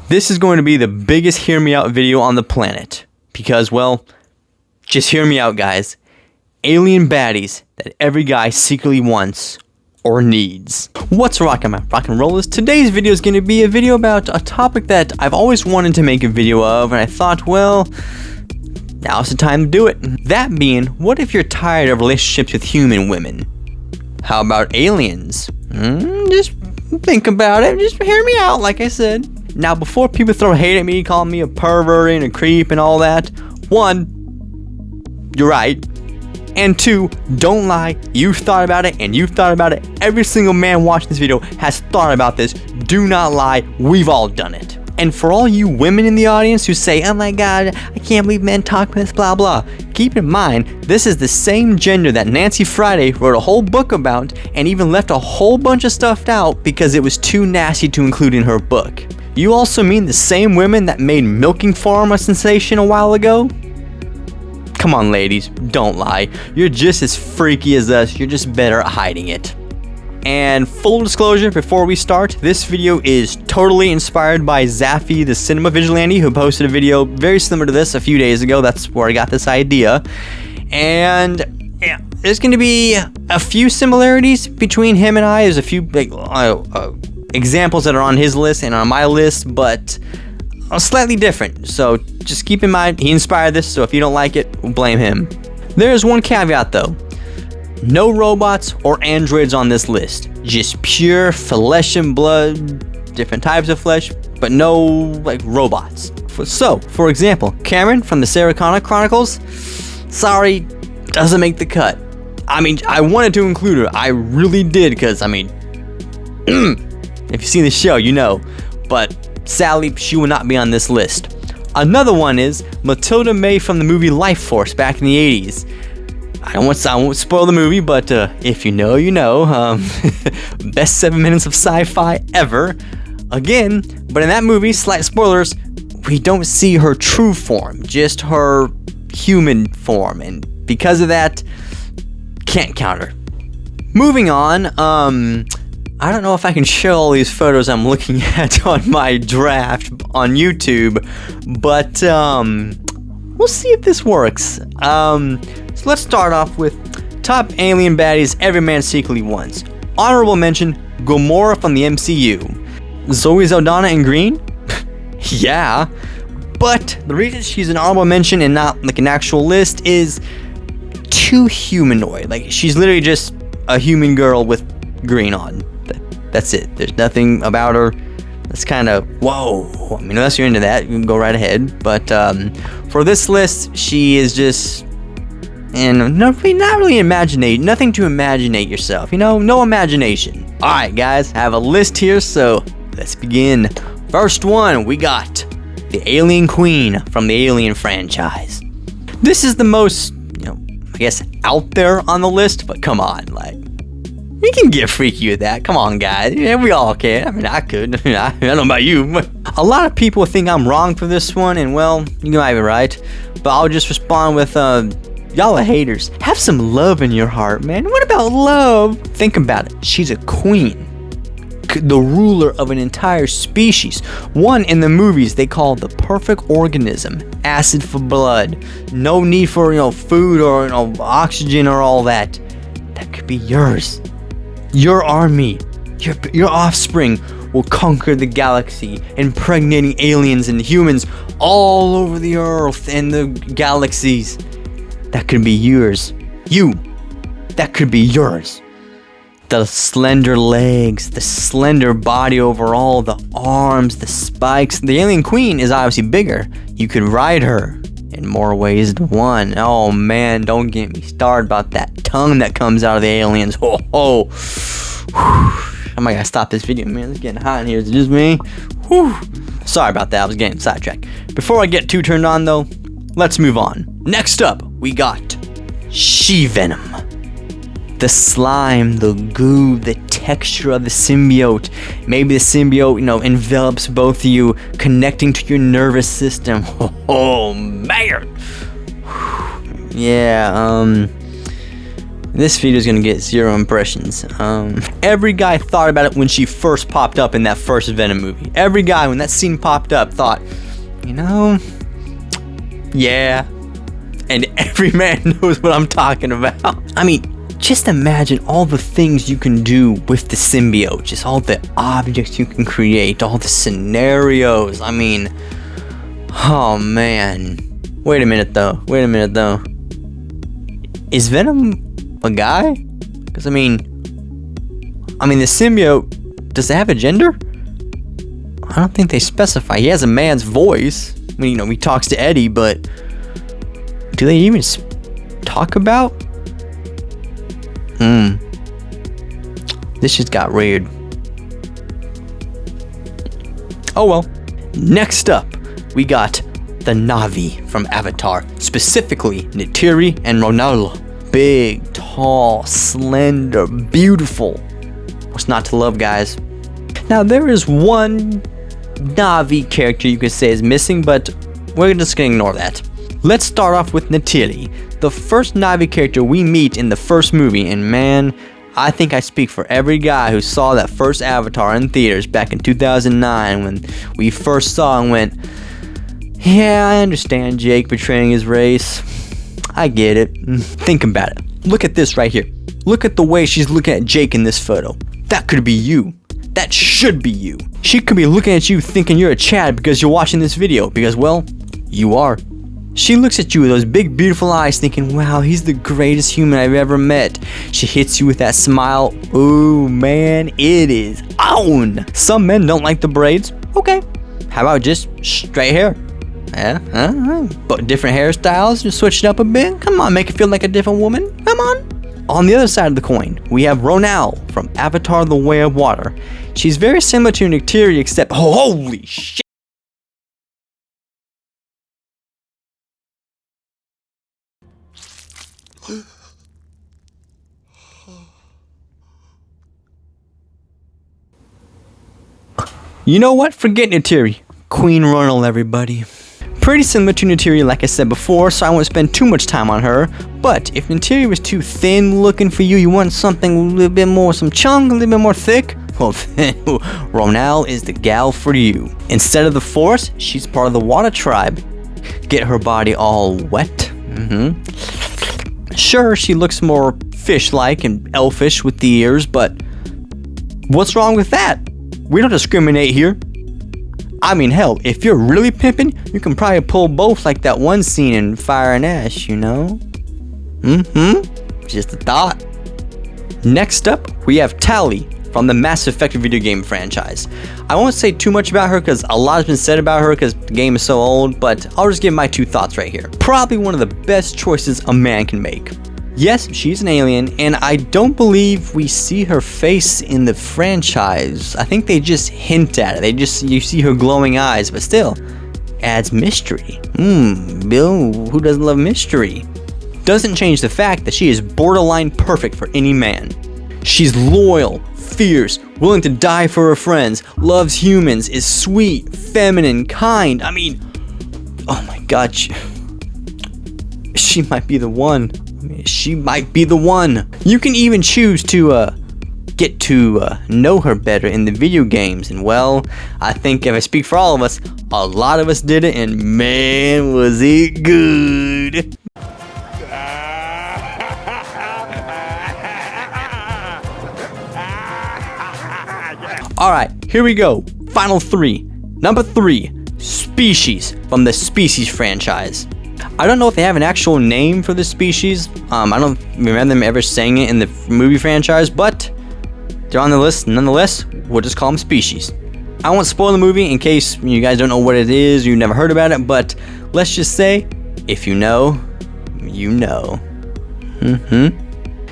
This is going to be the biggest hear me out video on the planet. Because, well, just hear me out, guys. Alien baddies that every guy secretly wants or needs. What's rockin', my rock and rollers? Today's video is going to be a video about a topic that I've always wanted to make a video of, and I thought, well, now's the time to do it. That being, what if you're tired of relationships with human women? How about aliens? Just think about it. Just hear me out, like I said. Now, before people throw hate at me, call me a pervert and a creep and all that, one, you're right. And two, don't lie, you've thought about it, and you've thought about it. Every single man watching this video has thought about this. Do not lie, we've all done it. And for all you women in the audience who say, oh my god, I can't believe men talk this, blah blah, keep in mind, this is the same gender that Nancy Friday wrote a whole book about and even left a whole bunch of stuff out because it was too nasty to include in her book. You also mean the same women that made milking farm a sensation a while ago? Come on, ladies, don't lie. You're just as freaky as us, you're just better at hiding it. And full disclosure, before we start, this video is totally inspired by Zaffy, the Cinema Vigilante, who posted a video very similar to this a few days ago. That's where I got this idea. And yeah, there's going to be a few similarities between him and I. There's a few examples that are on his list and on my list, but slightly different. So just keep in mind, he inspired this, so if you don't like it, blame him. There's one caveat though. No robots or androids on this list. Just pure flesh and blood, different types of flesh, but no like robots. So, for example, Cameron from the Sarah Connor Chronicles, sorry, doesn't make the cut. I mean, I wanted to include her. I really did, because, I mean, if you've seen the show, you know. But sadly, she will not be on this list. Another one is Matilda May from the movie Life Force back in the 80s. I won't spoil the movie, but if you know, you know. Best 7 minutes of sci-fi ever. Again, but in that movie, slight spoilers, we don't see her true form, just her human form, and because of that, can't count her. Moving on, I don't know if I can show all these photos I'm looking at on my draft on YouTube, but we'll see if this works. So let's start off with top alien baddies every man secretly wants. Honorable mention, Gamora from the MCU. Zoe Saldana in green? Yeah. But the reason she's an honorable mention and not like an actual list is too humanoid. Like, she's literally just a human girl with green on. That's it. There's nothing about her that's kind of, whoa. I mean, unless you're into that, you can go right ahead. But for this list, she is just, and not really nothing to imaginate yourself. You know, no imagination. All right, guys, I have a list here, so let's begin. First one, we got the Alien Queen from the Alien franchise. This is the most, I guess, out there on the list, but come on, like, you can get freaky with that. Come on, guys. Yeah, we all can. I mean, I could. I don't know about you. A lot of people think I'm wrong for this one, and well, you might be right. But I'll just respond with, y'all are haters. Have some love in your heart, man. What about love? Think about it. She's a queen. The ruler of an entire species. One in the movies they call the perfect organism. Acid for blood. No need for, food or, oxygen or all that. That could be yours. Your army, your offspring will conquer the galaxy, impregnating aliens and humans all over the earth and the galaxies. That could be yours. That could be yours. The slender legs, the slender body overall, the arms, the spikes. The alien queen is obviously bigger. You could ride her in more ways than one. Oh man, don't get me started about that tongue that comes out of the aliens. Oh. I might gotta stop this video, man. It's getting hot in here. Is it just me? Whew. Sorry about that. I was getting sidetracked. Before I get too turned on, though, let's move on. Next up, we got She-Venom. The slime, the goo, the texture of the symbiote. Maybe the symbiote, envelops both of you, connecting to your nervous system. Oh man. Yeah, This video is gonna get 0 impressions. Every guy thought about it when she first popped up in that first Venom movie. Every guy, when that scene popped up, thought, you know, yeah. And every man knows what I'm talking about. I mean, just imagine all the things you can do with the symbiote. Just all the objects you can create, all the scenarios. I mean, oh man. Wait a minute though. Is Venom a guy? Because I mean the symbiote, does it have a gender? I don't think they specify. He has a man's voice. I mean, you know, he talks to Eddie, but do they even talk about? This just got weird. Oh well. Next up, we got the Na'vi from Avatar, specifically Neytiri and Ronaldo. Big, tall, slender, beautiful. What's not to love, guys? Now there is one Na'vi character you could say is missing, but we're just gonna ignore that. Let's start off with Neytiri, the first Na'vi character we meet in the first movie, and man, I think I speak for every guy who saw that first Avatar in theaters back in 2009 when we first saw and went, yeah, I understand Jake betraying his race. I get it. Think about it. Look at this right here. Look at the way she's looking at Jake in this photo. That could be you. That should be you. She could be looking at you thinking you're a Chad because you're watching this video, because, well, you are. She looks at you with those big, beautiful eyes thinking, wow, he's the greatest human I've ever met. She hits you with that smile. Ooh, man, it is on. Some men don't like the braids. Okay. How about just straight hair? Yeah, but different hairstyles, just switch it up a bit. Come on, make it feel like a different woman. Come on. On the other side of the coin, we have Ronal from Avatar: The Way of Water. She's very similar to Neytiri, except, holy shit. You know what? Forget Neytiri. Queen Ronal, everybody. Pretty similar to Neytiri, like I said before, so I won't spend too much time on her. But if Neytiri was too thin looking for you, you want something a little bit more, some chunk, a little bit more thick, well then, Ronal is the gal for you. Instead of the Force, she's part of the Water Tribe. Get her body all wet. Sure, she looks more fish-like and elfish with the ears, but what's wrong with that? We don't discriminate here. I mean, hell, if you're really pimping, you can probably pull both like that one scene in Fire and Ash, you know? Just a thought. Next up, we have Tali from the Mass Effect video game franchise. I won't say too much about her because a lot has been said about her because the game is so old, but I'll just give my 2 thoughts right here. Probably one of the best choices a man can make. Yes, she's an alien, and I don't believe we see her face in the franchise. I think they just hint at it. You see her glowing eyes, but still, adds mystery. Bill, who doesn't love mystery? Doesn't change the fact that she is borderline perfect for any man. She's loyal, fierce, willing to die for her friends, loves humans, is sweet, feminine, kind. I mean, oh my god, she might be the one. She might be the one. You can even choose to get to know her better in the video games, and well, I think if I speak for all of us, a lot of us did it, and man, was it good. Alright, here we go. Final 3. Number 3, Species from the Species franchise. I don't know if they have an actual name for the species. I don't remember them ever saying it in the movie franchise, but they're on the list nonetheless. We'll just call them Species. I won't spoil the movie in case you guys don't know what it is, you've never heard about it, but let's just say, if you know, you know.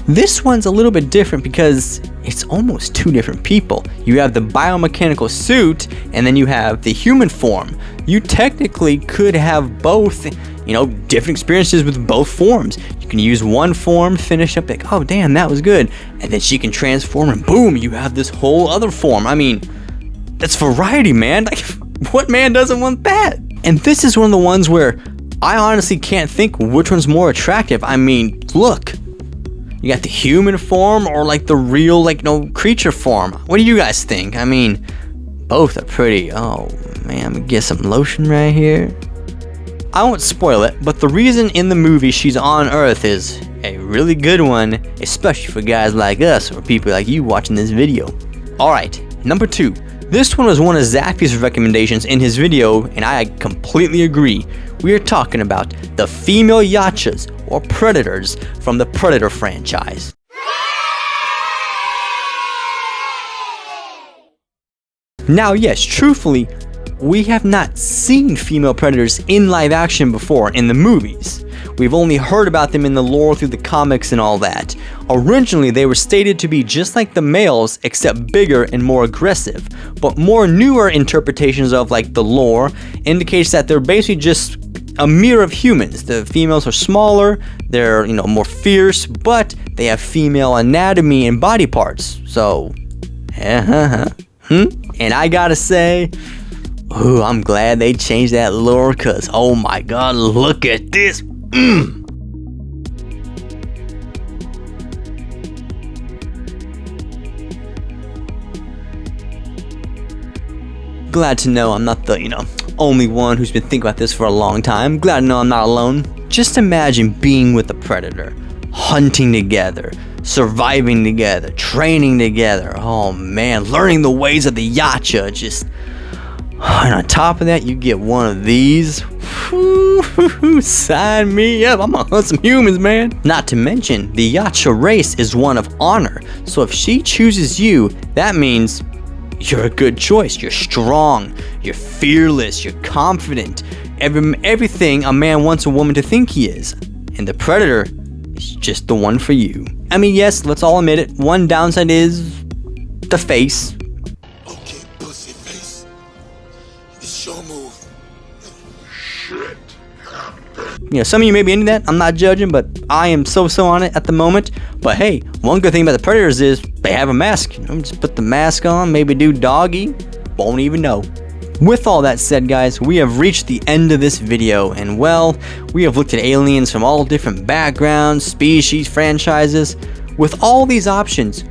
This one's a little bit different because it's almost 2 different people. You have the biomechanical suit, and then you have the human form. You technically could have both, you know, different experiences with both forms. You can use one form, finish up like, oh damn, that was good. And then she can transform and boom, you have this whole other form. I mean, that's variety, man. Like, what man doesn't want that? And this is one of the ones where I honestly can't think which one's more attractive. I mean, look. You got the human form or like the real, like, creature form? What do you guys think? I mean, both are pretty. Oh man, I'm gonna get some lotion right here. I won't spoil it, but the reason in the movie she's on Earth is a really good one, especially for guys like us or people like you watching this video. Alright, number 2. This one was one of Zaffy's recommendations in his video, and I completely agree. We are talking about the female Yachas, or Predators, from the Predator franchise. Now yes, truthfully, we have not seen female predators in live action before in the movies. We've only heard about them in the lore through the comics and all that. Originally, they were stated to be just like the males, except bigger and more aggressive. But more newer interpretations of like the lore indicates that they're basically just a mirror of humans. The females are smaller, they're more fierce, but they have female anatomy and body parts. So, and I gotta say, ooh, I'm glad they changed that lore, cause oh my god, look at this. Glad to know I'm not the, only one who's been thinking about this for a long time. Glad to know I'm not alone. Just imagine being with a predator, hunting together, surviving together, training together. Oh man, learning the ways of the Yacha. Just, and on top of that, you get one of these. Sign me up. I'm gonna hunt some humans, man. Not to mention, the Yacha race is one of honor. So if she chooses you, that means you're a good choice. You're strong, you're fearless, you're confident. Everything a man wants a woman to think he is. And the predator is just the one for you. I mean, yes, let's all admit it. One downside is the face. Okay, pussy face. It's your move. Shit. Some of you may be into that. I'm not judging, but I am so on it at the moment. But hey, one good thing about the predators is they have a mask. Just put the mask on, maybe do doggy, won't even know. With all that said, guys, we have reached the end of this video, and well, we have looked at aliens from all different backgrounds, species, franchises. With all these options,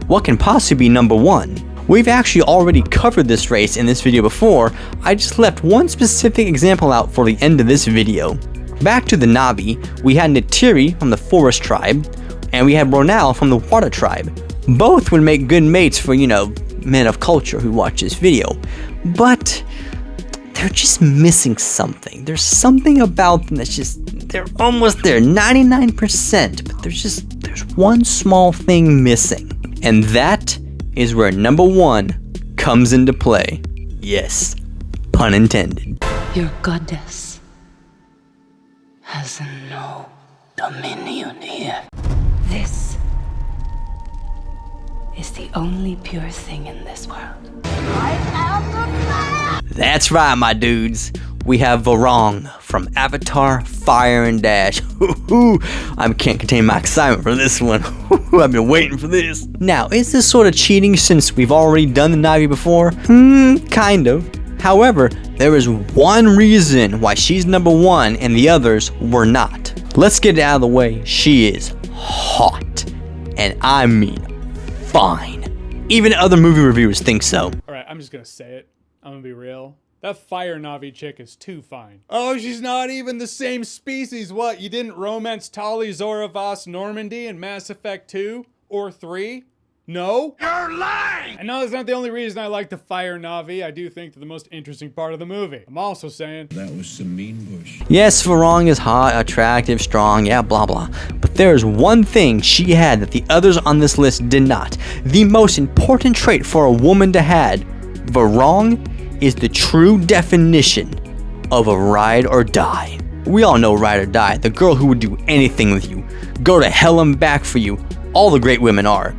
what can possibly be number 1? We've actually already covered this race in this video before. I just left one specific example out for the end of this video. Back to the Na'vi, we had Neytiri from the Forest Tribe, and we had Ronal from the Water Tribe. Both would make good mates for, men of culture who watch this video. But they're just missing something. There's something about them that's just, they're almost there, 99%, but there's one small thing missing. And that is where number 1 comes into play. Yes, pun intended. Your goddess has no dominion here. This is the only pure thing in this world. That's right, my dudes. We have Varong from Avatar Fire and Dash. I can't contain my excitement for this one. I've been waiting for this. Now, is this sort of cheating since we've already done the Na'vi before? Kind of. However, there is one reason why she's number 1 and the others were not. Let's get it out of the way. She is hot. And I mean fine. Even other movie reviewers think so. Alright, I'm just gonna say it. I'm gonna be real. That fire Na'vi chick is too fine. Oh, she's not even the same species. What, you didn't romance Tali Zoravas Normandy in Mass Effect 2 or 3? No? You're lying! I know that's not the only reason I like the fire Na'vi. I do think they're the most interesting part of the movie. I'm also saying That was some mean bush. Yes, Varong is hot, attractive, strong, yeah, blah blah. But there is one thing she had that the others on this list did not. The most important trait for a woman to have. Varong is the true definition of a ride or die. We all know ride or die, the girl who would do anything with you, go to hell and back for you. All the great women are.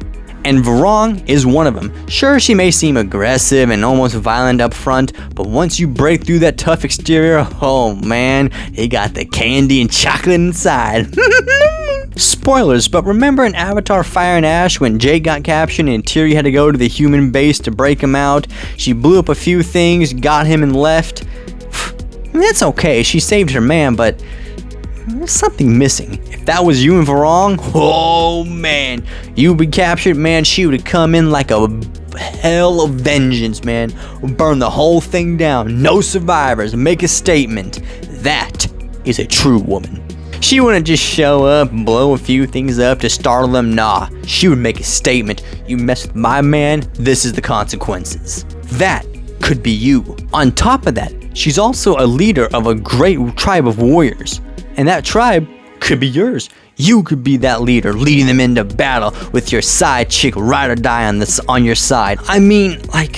And Varong is one of them. Sure, she may seem aggressive and almost violent up front, but once you break through that tough exterior, oh man, you got the candy and chocolate inside. Spoilers, but remember in Avatar Fire and Ash when Jake got captured and Neytiri had to go to the human base to break him out? She blew up a few things, got him and left. That's okay, she saved her man, but there's something missing. If that was you and Varong, oh man, you would be captured, man. She would have come in like a hell of vengeance, man. Burn the whole thing down. No survivors. Make a statement. That is a true woman. She wouldn't just show up and blow a few things up to startle them. Nah, she would make a statement. You mess with my man, this is the consequences. That could be you. On top of that, she's also a leader of a great tribe of warriors. And that tribe could be yours. You could be that leader, leading them into battle with your side chick ride or die on your side. I mean, like,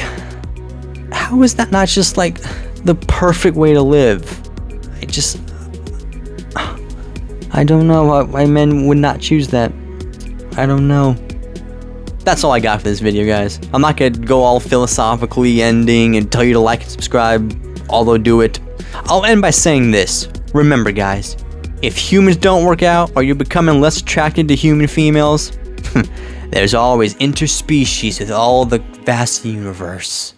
how is that not just like the perfect way to live? I don't know why men would not choose that. I don't know. That's all I got for this video, guys. I'm not gonna go all philosophically ending and tell you to like and subscribe, although do it. I'll end by saying this. Remember, guys, if humans don't work out or you're becoming less attracted to human females, there's always interspecies with all the vast universe.